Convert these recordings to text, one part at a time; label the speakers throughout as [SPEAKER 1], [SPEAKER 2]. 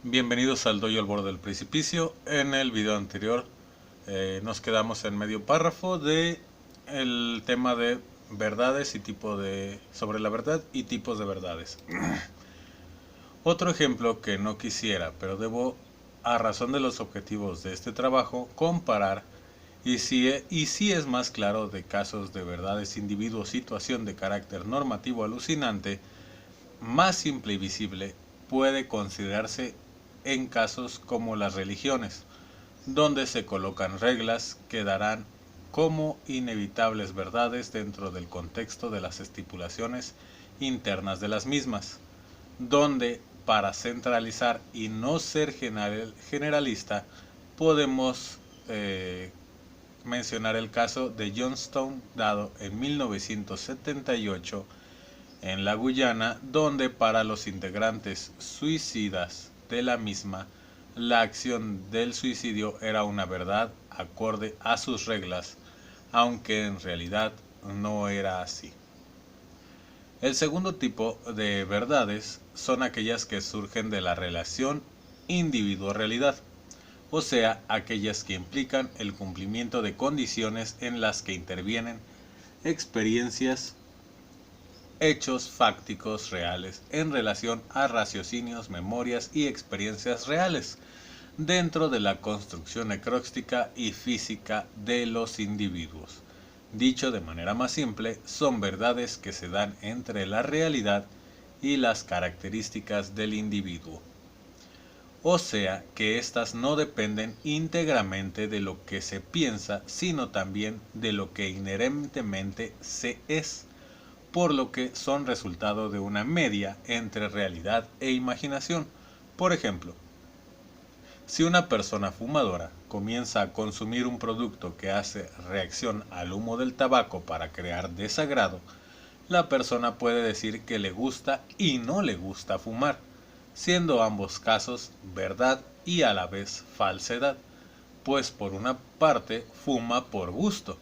[SPEAKER 1] Bienvenidos al dojo al borde del precipicio. En el video anterior nos quedamos en medio párrafo de el tema de verdades y sobre la verdad y tipos de verdades. Otro ejemplo que no quisiera, pero debo, a razón de los objetivos de este trabajo, comparar y si es más claro de casos de verdades individuo situación de carácter normativo alucinante, más simple y visible puede considerarse en casos como las religiones, donde se colocan reglas que darán como inevitables verdades dentro del contexto de las estipulaciones internas de las mismas, donde para centralizar y no ser generalista podemos mencionar el caso de Johnstone dado en 1978 en la Guyana, donde para los integrantes suicidas de la misma, la acción del suicidio era una verdad acorde a sus reglas, aunque en realidad no era así. El segundo tipo de verdades son aquellas que surgen de la relación individuo-realidad, o sea, aquellas que implican el cumplimiento de condiciones en las que intervienen experiencias, hechos fácticos reales en relación a raciocinios, memorias y experiencias reales dentro de la construcción necróstica y física de los individuos. Dicho de manera más simple, son verdades que se dan entre la realidad y las características del individuo. O sea que éstas no dependen íntegramente de lo que se piensa, sino también de lo que inherentemente se es, por lo que son resultado de una media entre realidad e imaginación. Por ejemplo, si una persona fumadora comienza a consumir un producto que hace reacción al humo del tabaco para crear desagrado, la persona puede decir que le gusta y no le gusta fumar, siendo ambos casos verdad y a la vez falsedad, pues por una parte fuma por gusto,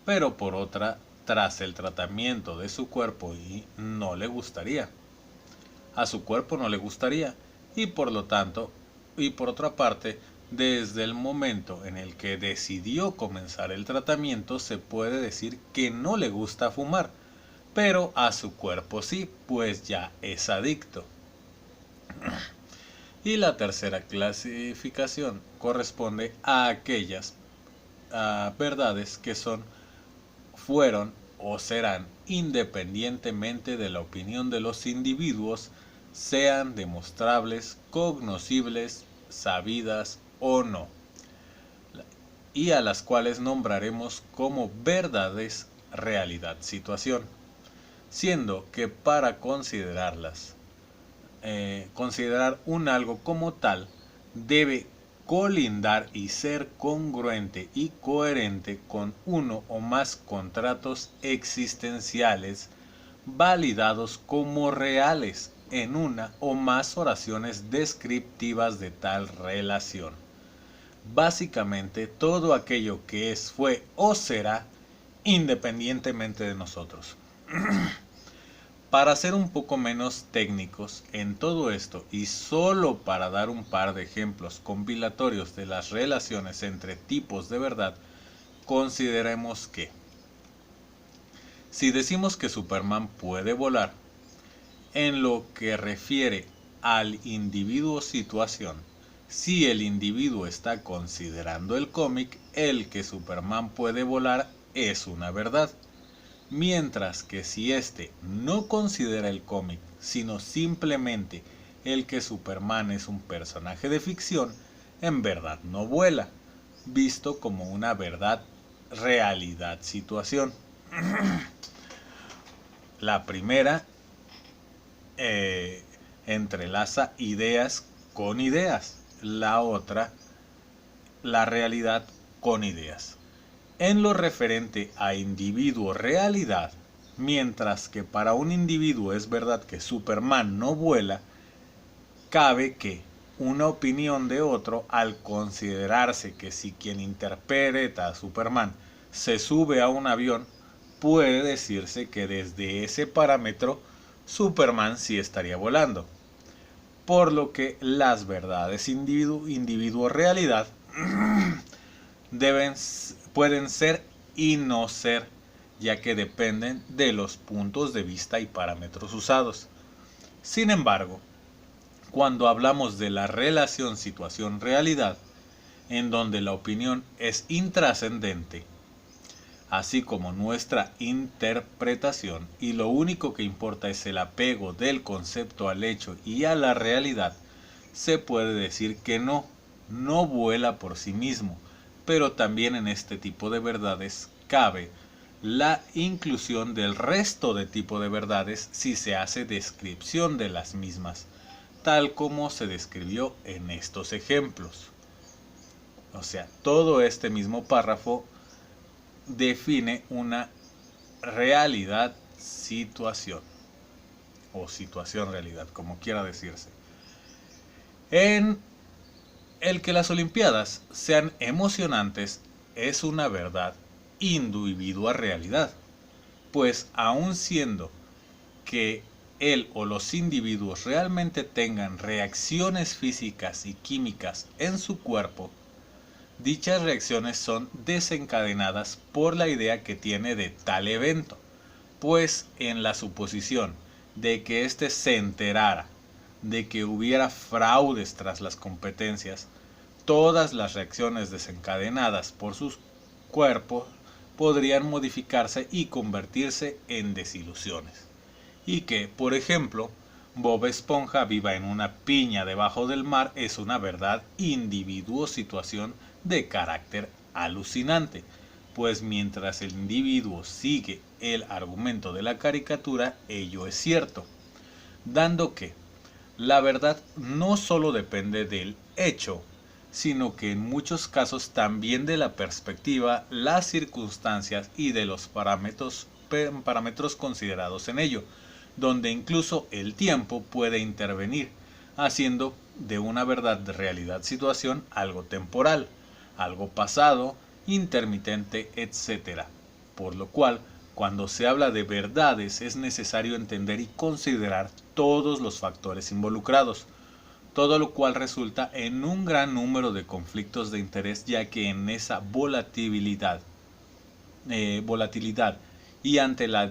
[SPEAKER 1] pero por otra tras el tratamiento de su cuerpo y no le gustaría. A su cuerpo no le gustaría y por lo tanto, y por otra parte, desde el momento en el que decidió comenzar el tratamiento se puede decir que no le gusta fumar, pero a su cuerpo sí, pues ya es adicto. Y la tercera clasificación corresponde a aquellas verdades que fueron o serán independientemente de la opinión de los individuos, sean demostrables, cognoscibles, sabidas o no, y a las cuales nombraremos como verdades realidad-situación, siendo que para considerar un algo como tal, debe colindar y ser congruente y coherente con uno o más contratos existenciales validados como reales en una o más oraciones descriptivas de tal relación. Básicamente todo aquello que es, fue o será independientemente de nosotros. Para ser un poco menos técnicos en todo esto y solo para dar un par de ejemplos compilatorios de las relaciones entre tipos de verdad, consideremos que si decimos que Superman puede volar, en lo que refiere al individuo situación, si el individuo está considerando el cómic, el que Superman puede volar es una verdad. Mientras que si éste no considera el cómic, sino simplemente el que Superman es un personaje de ficción, en verdad no vuela, visto como una verdad realidad situación. La primera entrelaza ideas con ideas, la otra la realidad con ideas. En lo referente a individuo-realidad, mientras que para un individuo es verdad que Superman no vuela, cabe que una opinión de otro al considerarse que si quien interpreta a Superman se sube a un avión, puede decirse que desde ese parámetro Superman sí estaría volando. por lo que las verdades individuo-realidad pueden ser y no ser, ya que dependen de los puntos de vista y parámetros usados. Sin embargo, cuando hablamos de la relación situación-realidad, en donde la opinión es intrascendente, así como nuestra interpretación, y lo único que importa es el apego del concepto al hecho y a la realidad, se puede decir que no vuela por sí mismo, pero también en este tipo de verdades cabe la inclusión del resto de tipo de verdades si se hace descripción de las mismas, tal como se describió en estos ejemplos. O sea, todo este mismo párrafo define una realidad-situación o situación-realidad, como quiera decirse. En el que las Olimpiadas sean emocionantes es una verdad individua-realidad, pues aun siendo que él o los individuos realmente tengan reacciones físicas y químicas en su cuerpo, dichas reacciones son desencadenadas por la idea que tiene de tal evento, pues en la suposición de que éste se enterara de que hubiera fraudes tras las competencias, todas las reacciones desencadenadas por sus cuerpos podrían modificarse y convertirse en desilusiones. Y que, por ejemplo, Bob Esponja viva en una piña debajo del mar es una verdad individuo-situación de carácter alucinante, pues mientras el individuo sigue el argumento de la caricatura, ello es cierto, dando que la verdad no solo depende del hecho, sino que en muchos casos también de la perspectiva, las circunstancias y de los parámetros considerados en ello, donde incluso el tiempo puede intervenir, haciendo de una verdad de realidad-situación algo temporal, algo pasado, intermitente, etc. Por lo cual, cuando se habla de verdades es necesario entender y considerar todos los factores involucrados, todo lo cual resulta en un gran número de conflictos de interés, ya que en esa volatilidad y ante la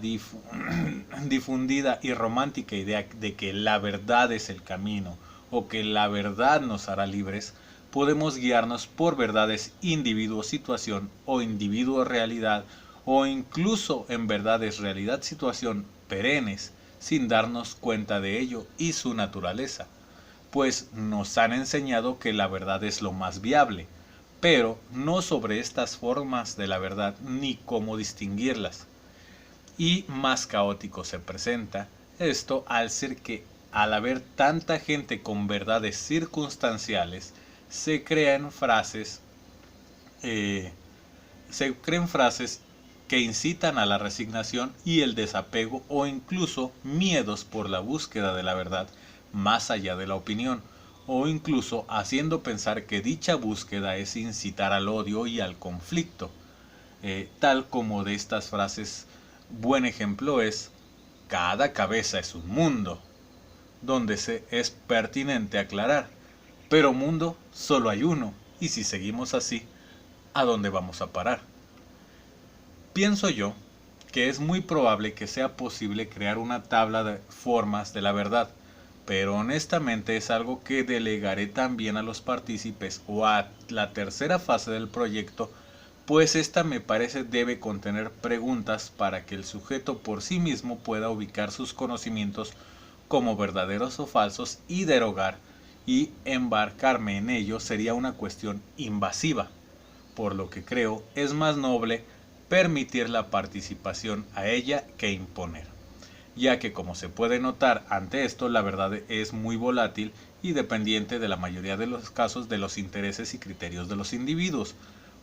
[SPEAKER 1] difundida y romántica idea de que la verdad es el camino o que la verdad nos hará libres, podemos guiarnos por verdades individuo-situación o individuo-realidad o incluso en verdades realidad-situación perennes sin darnos cuenta de ello y su naturaleza, pues nos han enseñado que la verdad es lo más viable, pero no sobre estas formas de la verdad ni cómo distinguirlas. Y más caótico se presenta esto al ser que, al haber tanta gente con verdades circunstanciales, se crean frases que incitan a la resignación y el desapego o incluso miedos por la búsqueda de la verdad más allá de la opinión, o incluso haciendo pensar que dicha búsqueda es incitar al odio y al conflicto. Tal como de estas frases, buen ejemplo es: cada cabeza es un mundo, donde es pertinente aclarar, pero mundo solo hay uno, y si seguimos así, ¿a dónde vamos a parar? Pienso yo que es muy probable que sea posible crear una tabla de formas de la verdad, pero honestamente es algo que delegaré también a los partícipes o a la tercera fase del proyecto, pues esta me parece debe contener preguntas para que el sujeto por sí mismo pueda ubicar sus conocimientos como verdaderos o falsos y derogar, y embarcarme en ello sería una cuestión invasiva, por lo que creo es más noble permitir la participación a ella que imponer, ya que, como se puede notar ante esto, la verdad es muy volátil y dependiente de la mayoría de los casos de los intereses y criterios de los individuos,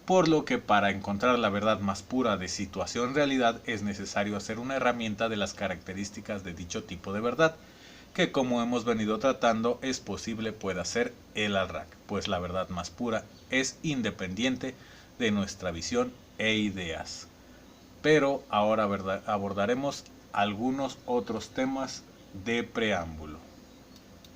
[SPEAKER 1] por lo que para encontrar la verdad más pura de situación-realidad es necesario hacer una herramienta de las características de dicho tipo de verdad, que, como hemos venido tratando, es posible pueda ser el al-Rak, pues la verdad más pura es independiente de nuestra visión e ideas. Pero ahora abordaremos algunos otros temas de preámbulo.